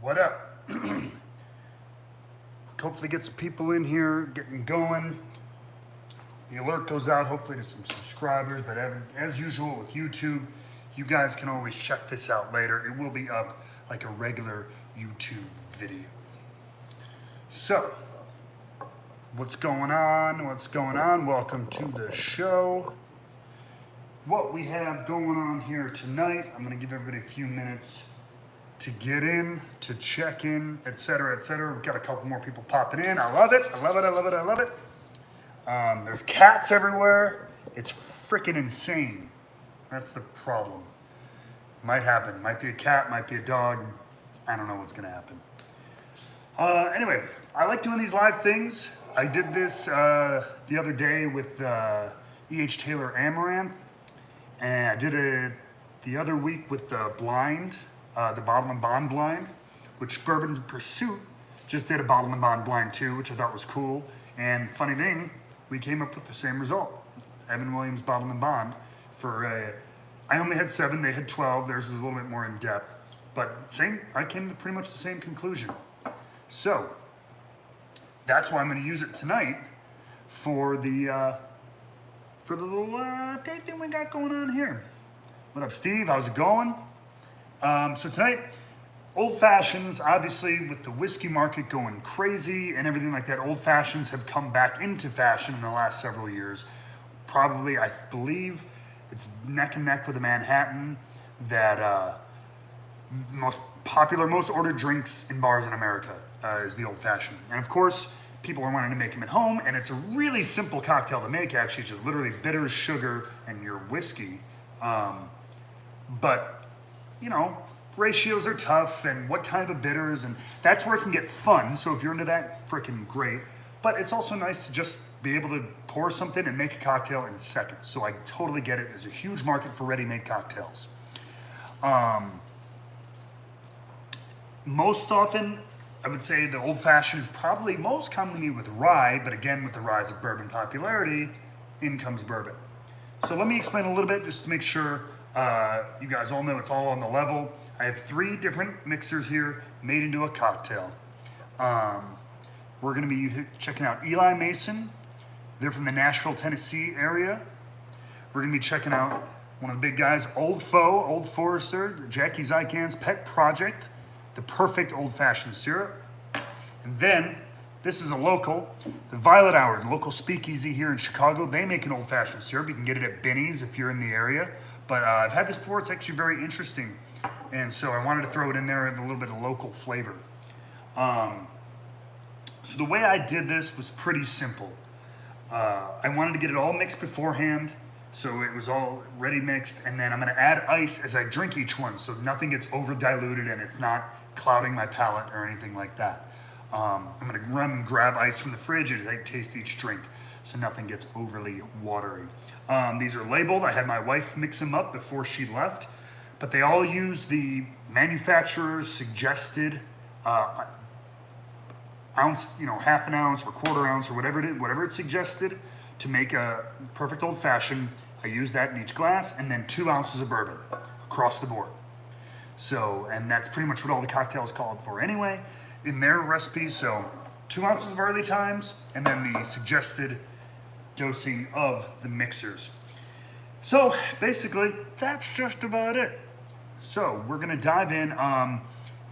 What up? Hopefully get some people in here, getting going. The alert goes out hopefully to some subscribers, but as usual with YouTube, you guys can always check this out later. It will be up like a regular YouTube video. So, what's going on? What's going on? Welcome to the show. What we have going on here tonight, I'm going to give everybody a few minutes to get in, to check in, etc., etc. We've got a couple more people popping in. I love it. I love it. I love it. I love it. There's cats everywhere. It's freaking insane. That's the problem. Might happen. Might be a cat, might be a dog. I don't know what's going to happen. Anyway, I like doing these live things. I did this the other day with E.H. Taylor Amaranth. And I did it the other week with the Blind, the Bottle and Bond Blind, which Bourbon Pursuit just did a Bottle and Bond Blind too, which I thought was cool. And funny thing, we came up with the same result. Evan Williams Bottle and Bond for I only had 7, they had 12. Theirs was a little bit more in depth, but I came to pretty much the same conclusion. So that's why I'm going to use it tonight for the little date thing we got going on here. What up, Steve? How's it going? So tonight, old fashions, obviously with the whiskey market going crazy and everything like that, old fashions have come back into fashion in the last several years. Probably, I believe, it's neck and neck with a Manhattan that most popular, most ordered drinks in bars in America is the old fashioned. And of course, people are wanting to make them at home, and it's a really simple cocktail to make, actually. It's just literally bitters, sugar, and your whiskey. But, you know, ratios are tough, and what type of bitters, and that's where it can get fun. So if you're into that, freaking great. But it's also nice to just be able to pour something and make a cocktail in seconds. So I totally get it. There's a huge market for ready-made cocktails. Most often, I would say the old-fashioned is probably most commonly with rye, but again, with the rise of bourbon popularity, in comes bourbon. So let me explain a little bit just to make sure you guys all know it's all on the level. I have 3 different mixers here made into a cocktail. We're going to be checking out Eli Mason. They're from the Nashville, Tennessee area. We're going to be checking out one of the big guys, Old Foe, Old Forester, Jackie Zykan's pet project, the perfect old-fashioned syrup. And then, this is a local, the Violet Hour, the local speakeasy here in Chicago. They make an old-fashioned syrup. You can get it at Binny's if you're in the area. But I've had this before. It's actually very interesting. And so I wanted to throw it in there with a little bit of local flavor. So the way I did this was pretty simple. I wanted to get it all mixed beforehand, so it was all ready mixed, and then I'm going to add ice as I drink each one, so nothing gets over diluted and it's not clouding my palate or anything like that. I'm going to run and grab ice from the fridge as I taste each drink, so nothing gets overly watery. These are labeled. I had my wife mix them up before she left, but they all use the manufacturer's suggested ounce, half an ounce or quarter ounce or whatever it's suggested to make a perfect old fashioned. I use that in each glass, and then 2 ounces of bourbon across the board. So, and that's pretty much what all the cocktails called for anyway in their recipe. So 2 ounces of early times, and then the suggested dosing of the mixers. So basically, that's just about it. So we're gonna dive in.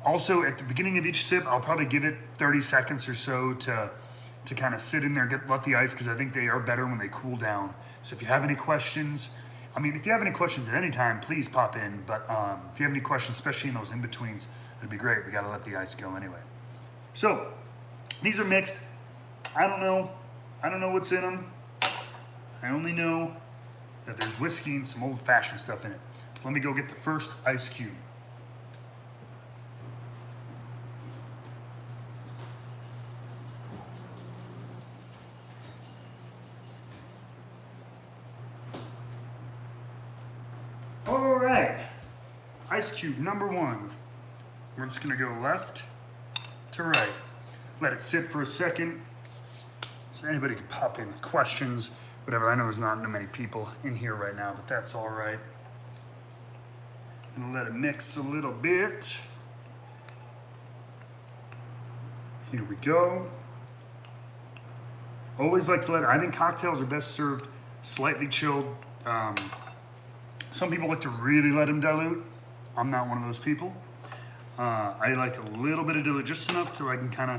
Also, at the beginning of each sip, I'll probably give it 30 seconds or so to kind of sit in there, let the ice, because I think they are better when they cool down. So if you have any questions, if you have any questions at any time, please pop in. But if you have any questions, especially in those in-betweens, it'd be great. We got to let the ice go anyway. So these are mixed. I don't know what's in them. I only know that there's whiskey and some old-fashioned stuff in it. So let me go get the first ice cube. All right, ice cube number 1. We're just gonna go left to right. Let it sit for a second. So anybody can pop in with questions, whatever. I know there's not many people in here right now, but that's all right. Gonna let it mix a little bit. Here we go. Always like to I think cocktails are best served slightly chilled. Some people like to really let them dilute. I'm not one of those people. I like a little bit of dilute, just enough to I can kind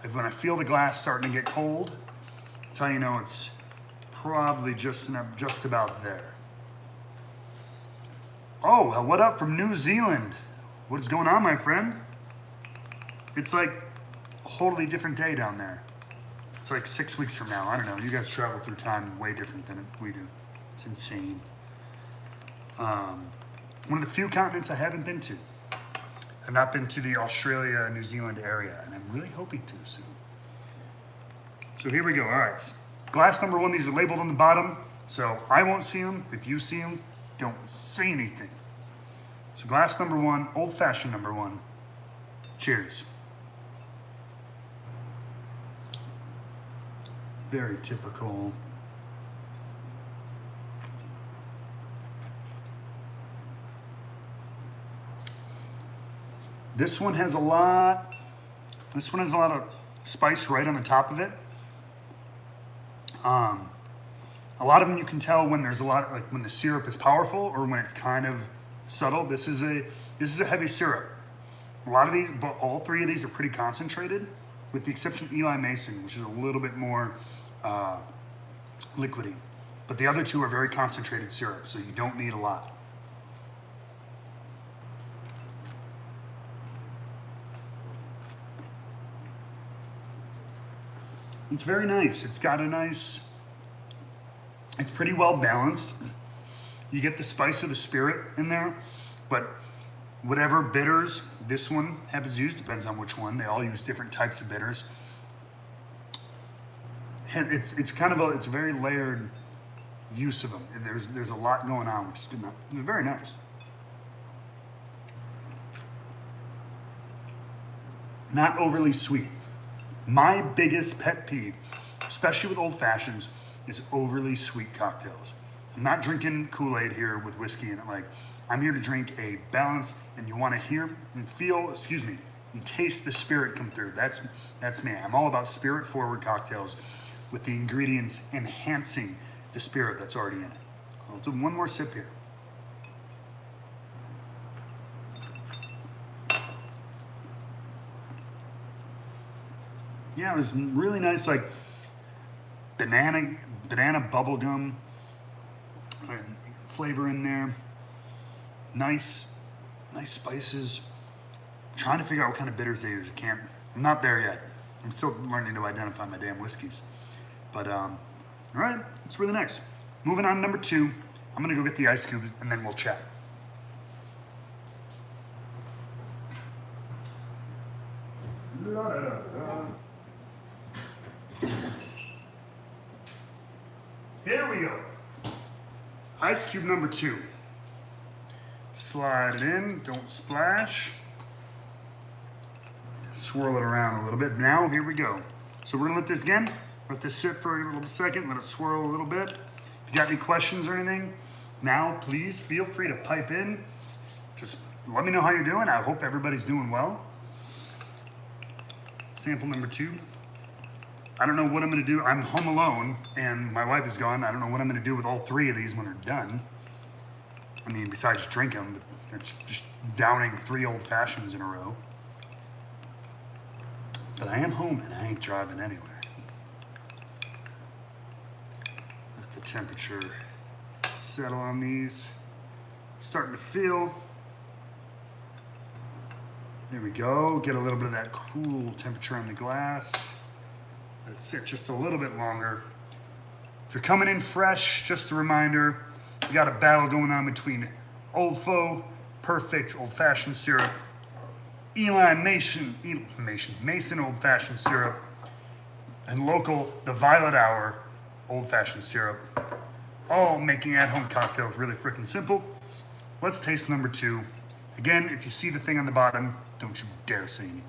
of, when I feel the glass starting to get cold, that's how you know it's probably just about there. Oh, what up from New Zealand? What is going on, my friend? It's like a wholly different day down there. It's like 6 weeks from now. I don't know. You guys travel through time way different than we do. It's insane. One of the few continents I haven't been to. I've not been to the Australia, New Zealand area, and I'm really hoping to soon. So here we go. All right. Glass number one, these are labeled on the bottom, so I won't see them. If you see them, don't say anything. So glass number one, old fashioned number one. Cheers. Very typical. This one has a lot of spice right on the top of it. A lot of them you can tell when there's a lot, like when the syrup is powerful or when it's kind of subtle. This is a heavy syrup. A lot of these, but all three of these are pretty concentrated, with the exception of Eli Mason, which is a little bit more liquidy. But the other two are very concentrated syrup, so you don't need a lot. It's very nice. It's got a nice, it's pretty well balanced. You get the spice of the spirit in there, but whatever bitters this one happens to use, depends on which one. They all use different types of bitters. And it's kind of it's a very layered use of them. There's a lot going on, which is very nice. Not overly sweet. My biggest pet peeve, especially with old fashions, is overly sweet cocktails. I'm not drinking Kool-Aid here with whiskey in it. Like, I'm here to drink a balance, and you want to hear and feel, and taste the spirit come through. That's me. I'm all about spirit-forward cocktails with the ingredients enhancing the spirit that's already in it. I'll do one more sip here. Yeah, it was really nice, like banana bubblegum flavor in there. Nice spices. I'm trying to figure out what kind of bitters they use. I'm not there yet. I'm still learning to identify my damn whiskeys. But, all right, let's for the next. Moving on to number two. I'm gonna go get the ice cube and then we'll chat. Here we go. Ice cube number two. Slide it in, don't splash. Swirl it around a little bit. Now, here we go. So we're gonna let this again, let this sit for a little second, let it swirl a little bit. If you got any questions or anything, now please feel free to pipe in. Just let me know how you're doing. I hope everybody's doing well. Sample number two. I don't know what I'm gonna do. I'm home alone and my wife is gone. I don't know what I'm gonna do with all three of these when they're done. I mean, besides drink them, it's just downing 3 old fashions in a row. But I am home and I ain't driving anywhere. Let the temperature settle on these. Starting to feel. There we go. Get a little bit of that cool temperature on the glass. Let it sit just a little bit longer. If you're coming in fresh, just a reminder, we got a battle going on between Old Foe, Perfect Old Fashioned Syrup, Eli Mason Old Fashioned Syrup, and local The Violet Hour Old Fashioned Syrup. All making at-home cocktails really freaking simple. Let's taste number two. Again, if you see the thing on the bottom, don't you dare say anything.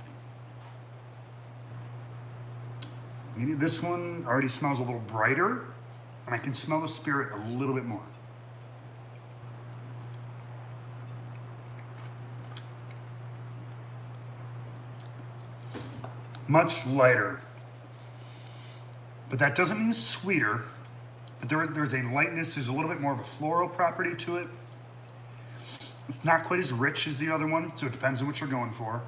Maybe this one already smells a little brighter, and I can smell the spirit a little bit more. much lighter. But that doesn't mean sweeter. But there's a lightness, there's a little bit more of a floral property to it. It's not quite as rich as the other one, so it depends on what you're going for.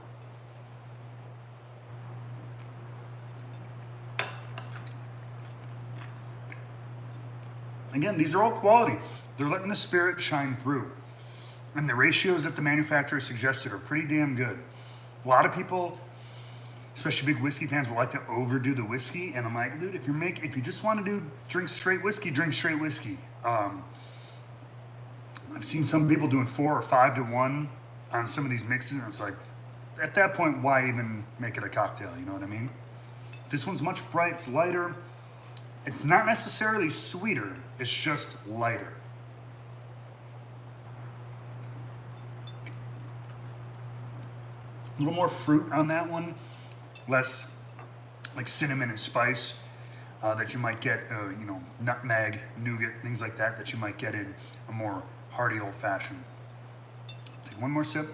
Again, these are all quality. They're letting the spirit shine through. And the ratios that the manufacturer suggested are pretty damn good. A lot of people, especially big whiskey fans, will like to overdo the whiskey. And I'm like, dude, if you just want to drink straight whiskey, drink straight whiskey. I've seen some people doing 4 or 5 to 1 on some of these mixes, and it's like, at that point, why even make it a cocktail? You know what I mean? This one's much bright, it's lighter. It's not necessarily sweeter, it's just lighter. A little more fruit on that one, less like cinnamon and spice that you might get, nutmeg, nougat, things like that you might get in a more hearty old fashioned. Take one more sip.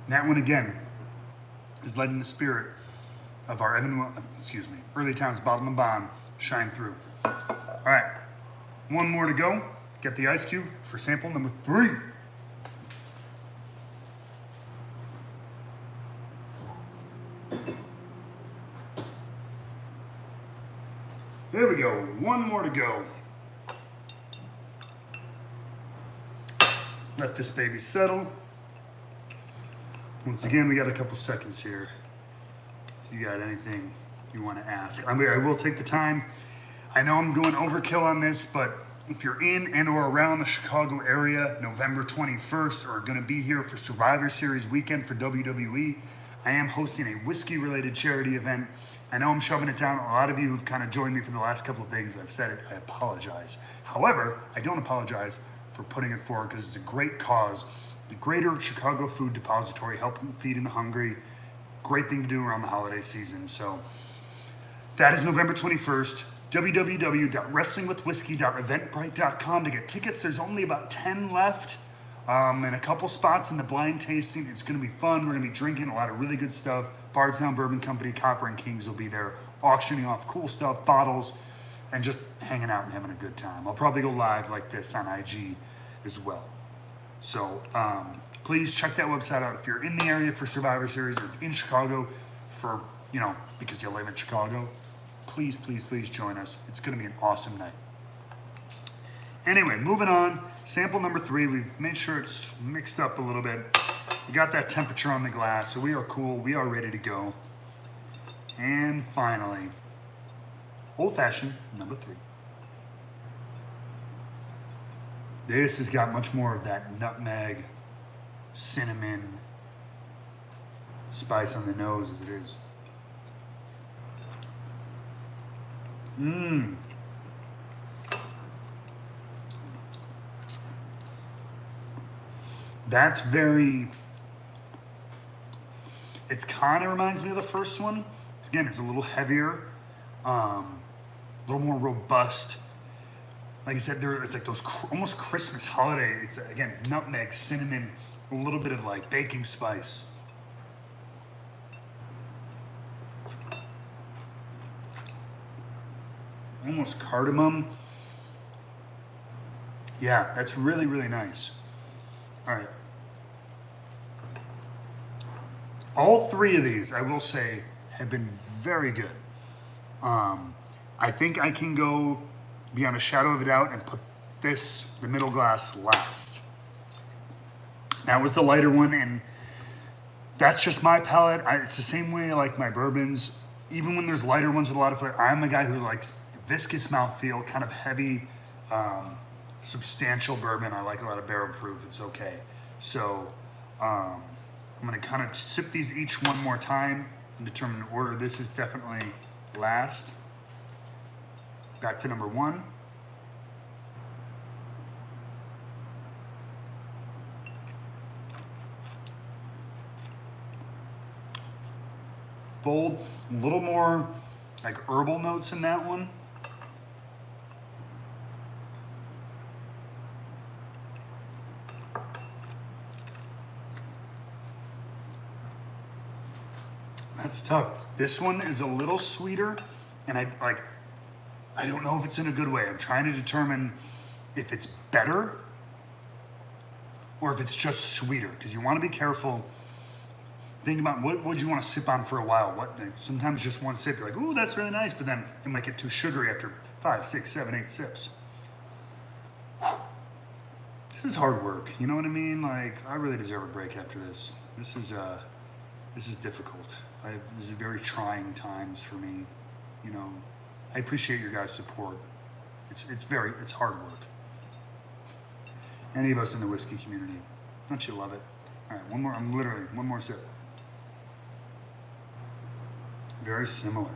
That one again is letting the spirit of our Early Towns Bottle and Bond shine through. All right, one more to go. Get the ice cube for sample number 3. There we go, one more to go. Let this baby settle. Once again, we got a couple seconds here. If you got anything you want to ask. I will take the time. I know I'm going overkill on this, but if you're in and or around the Chicago area, November 21st, or going to be here for Survivor Series weekend for WWE, I am hosting a whiskey-related charity event. I know I'm shoving it down. A lot of you who've kind of joined me for the last couple of things, I've said it, I apologize. However, I don't apologize for putting it forward because it's a great cause. The Greater Chicago Food Depository, helping feeding the hungry. Great thing to do around the holiday season. So that is November 21st. www.wrestlingwithwhiskey.eventbrite.com to get tickets. There's only about 10 left and a couple spots in the blind tasting. It's going to be fun. We're going to be drinking a lot of really good stuff. Bardstown Bourbon Company, Copper and Kings will be there auctioning off cool stuff, bottles, and just hanging out and having a good time. I'll probably go live like this on IG as well. So please check that website out if you're in the area for Survivor Series or in Chicago for, because you live in Chicago. Please, please, please join us. It's going to be an awesome night. Anyway, moving on. Sample number 3. We've made sure it's mixed up a little bit. We got that temperature on the glass, so we are cool. We are ready to go. And finally, Old Fashioned number 3. This has got much more of that nutmeg, cinnamon, spice on the nose as it is. That's it kind of reminds me of the first one. Again, it's a little heavier, a little more robust. Like I said, it's like those almost Christmas holiday. It's, again, nutmeg, cinnamon, a little bit of like baking spice. Almost cardamom. Yeah, that's really, really nice. All right. All 3 of these, I will say, have been very good. I think I can go beyond a shadow of a doubt and put the middle glass, last. That was the lighter one, and that's just my palate. It's the same way I like my bourbons. Even when there's lighter ones with a lot of flavor, I'm a guy who likes viscous mouthfeel, kind of heavy, substantial bourbon. I like a lot of barrel proof. It's okay. So I'm going to kind of sip these each one more time and determine the order. This is definitely last. Back to number 1. Bold, a little more like herbal notes in that one. That's tough. This one is a little sweeter, and I don't know if it's in a good way. I'm trying to determine if it's better or if it's just sweeter, because you want to be careful. Think about what would you want to sip on for a while. Sometimes just one sip, you're like, ooh, that's really nice, but then it might get too sugary after 5, 6, 7, 8 sips. This is hard work, you know what I mean? Like, I really deserve a break after this. This is difficult. This is very trying times for me. You know, I appreciate your guys' support. It's hard work. Any of us in the whiskey community, don't you love it? All right, one more sip. Very similar.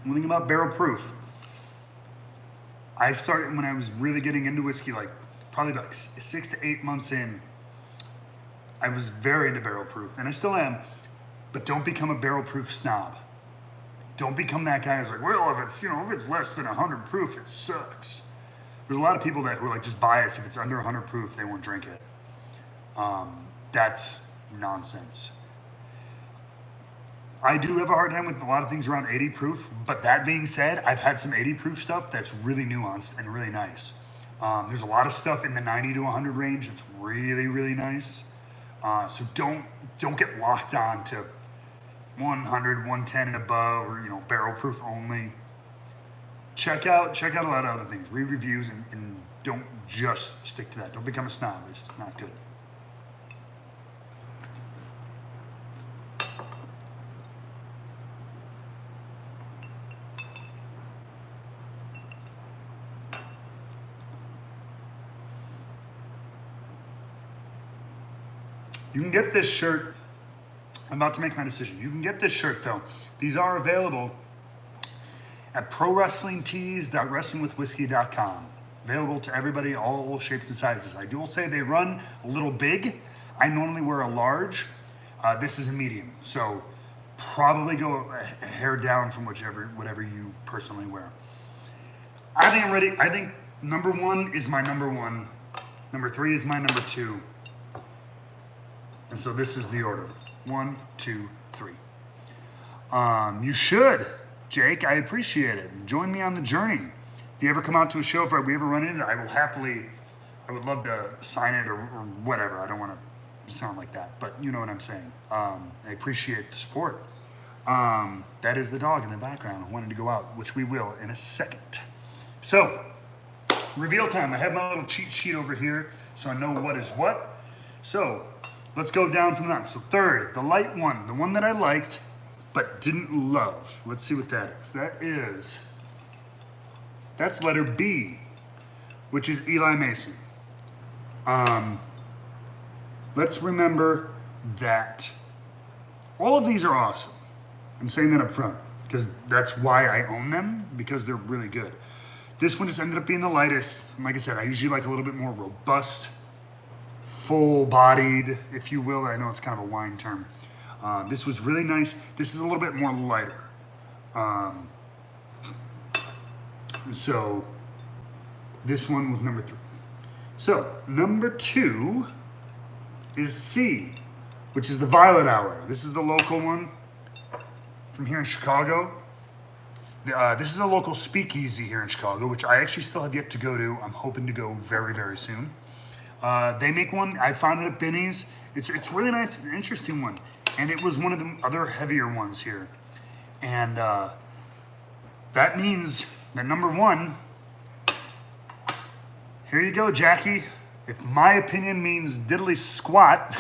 One thing about barrel proof, I started when I was really getting into whiskey, like probably about 6 to 8 months in. I was very into barrel proof, and I still am, but don't become a barrel proof snob. Don't become that guy who's like, well, if it's less than 100 proof, it sucks. There's a lot of people who are like just biased. If it's under 100 proof, they won't drink it. That's nonsense. I do have a hard time with a lot of things around 80 proof, but that being said, I've had some 80 proof stuff that's really nuanced and really nice. There's a lot of stuff in the 90 to 100 range that's really, really nice. So don't get locked on to 100, 110 and above, or barrel proof only. Check out a lot of other things. Read reviews and don't just stick to that. Don't become a snob. It's just not good. You can get this shirt. I'm about to make my decision. You can get this shirt though. These are available at prowrestlingtees.wrestlingwithwhiskey.com. Available to everybody, all shapes and sizes. I will say they run a little big. I normally wear a large. This is a medium, so probably go a hair down from whatever you personally wear. I think I'm ready. I think number 1 is my number 1. Number 3 is my number 2. And so this is the order. 1, 2, 3. You should, Jake. I appreciate it. Join me on the journey. If you ever come out to a show, if we ever run into it, I would love to sign it or whatever. I don't want to sound like that, but you know what I'm saying. I appreciate the support. That is the dog in the background wanting to go out, which we will in a second. So, reveal time. I have my little cheat sheet over here, so I know what is what. So, let's go down from the mountain. So third, the light one, the one that I liked but didn't love. Let's see what that is. That's letter B, which is Eli Mason. Let's remember that all of these are awesome. I'm saying that up front because that's why I own them, because they're really good. This one just ended up being the lightest. And like I said, I usually like a little bit more robust, full-bodied, if you will. I know it's kind of a wine term. This was really nice. This is a little bit more lighter. So this one was number 3. So number 2 is C, which is the Violet Hour. This is the local one from here in Chicago. This is a local speakeasy here in Chicago, which I actually still have yet to go to. I'm hoping to go very, very soon. They make one. I found it at Binny's. It's really nice. It's an interesting one. And it was one of the other heavier ones here. And that means that number 1, here you go, Jackie. If my opinion means diddly squat,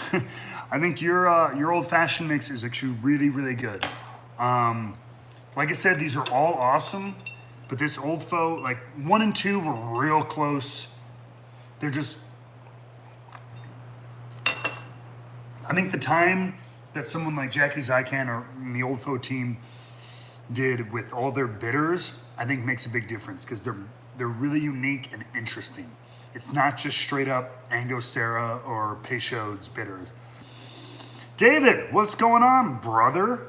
I think your old-fashioned mix is actually really, really good. Like I said, these are all awesome, but this Old Foe, like 1 and 2 were real close. They're just, I think the time that someone like Jackie Zykan or the Old Foe team did with all their bitters, I think makes a big difference because they're really unique and interesting. It's not just straight up Angostura or Peychaud's bitters. David, what's going on, brother?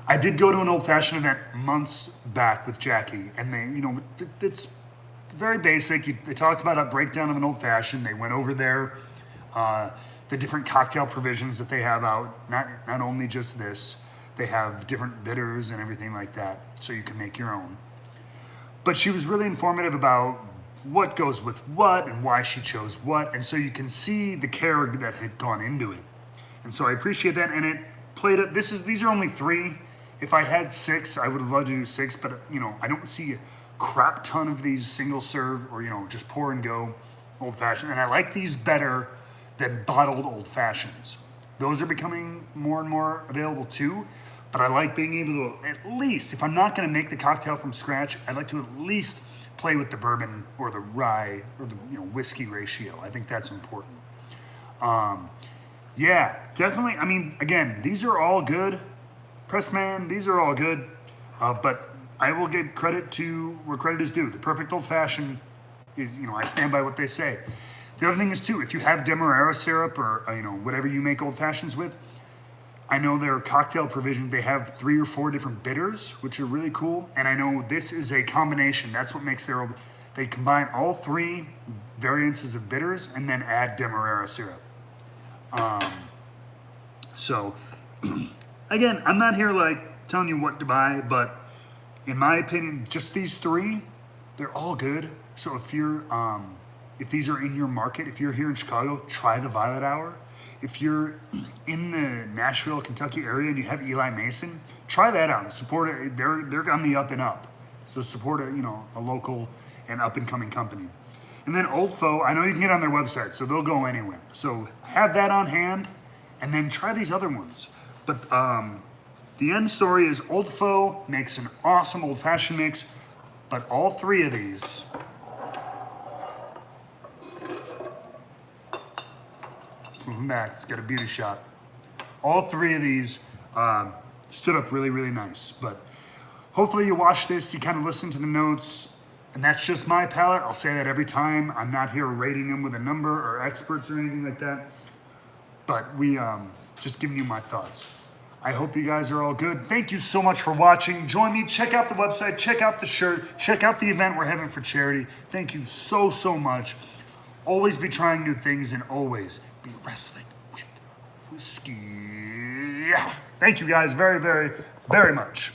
I did go to an old fashioned event months back with Jackie, and they, it's very basic. They talked about a breakdown of an old fashioned. They went over there, the different cocktail provisions that they have out. Not only just this, they have different bitters and everything like that, so you can make your own. But she was really informative about what goes with what and why she chose what, and so you can see the care that had gone into it. And so I appreciate that, and it played it. These are only 3. If I had 6, I would have loved to do 6, but I don't see a crap ton of these single serve or just pour and go old fashioned, and I like these better than bottled old fashions. Those are becoming more and more available too, but I like being able to, at least, if I'm not going to make the cocktail from scratch, I'd like to at least play with the bourbon or the rye or the whiskey ratio. I think that's important. Yeah, definitely. I mean, again, these are all good. Pressman, these are all good. But I will give credit to where credit is due. The perfect old fashioned is, I stand by what they say. The other thing is too, if you have Demerara syrup or whatever you make old fashions with, I know their cocktail provision, they have 3 or 4 different bitters, which are really cool. And I know this is a combination. That's what makes they combine all 3 variances of bitters and then add Demerara syrup. So again, I'm not here telling you what to buy, but in my opinion, just these 3, they're all good. So if these are in your market, if you're here in Chicago, try the Violet Hour. If you're in the Nashville, Kentucky area and you have Eli Mason, try that out. Support it. They're on the up and up. So support a local and up and coming company. And then Old Foe, I know you can get on their website, so they'll go anywhere. So have that on hand, and then try these other ones. But the end story is Old Foe makes an awesome old fashioned mix, but all 3 of these. Moving back, it's got a beauty shot. All 3 of these stood up really, really nice. But hopefully you watch this, you kind of listen to the notes, and that's just my palate. I'll say that every time. I'm not here rating them with a number or experts or anything like that. But we just giving you my thoughts. I hope you guys are all good. Thank you so much for watching. Join me. Check out the website. Check out the shirt. Check out the event we're having for charity. Thank you so, so much. Always be trying new things and always be wrestling with whiskey. Thank you guys very, very, very much.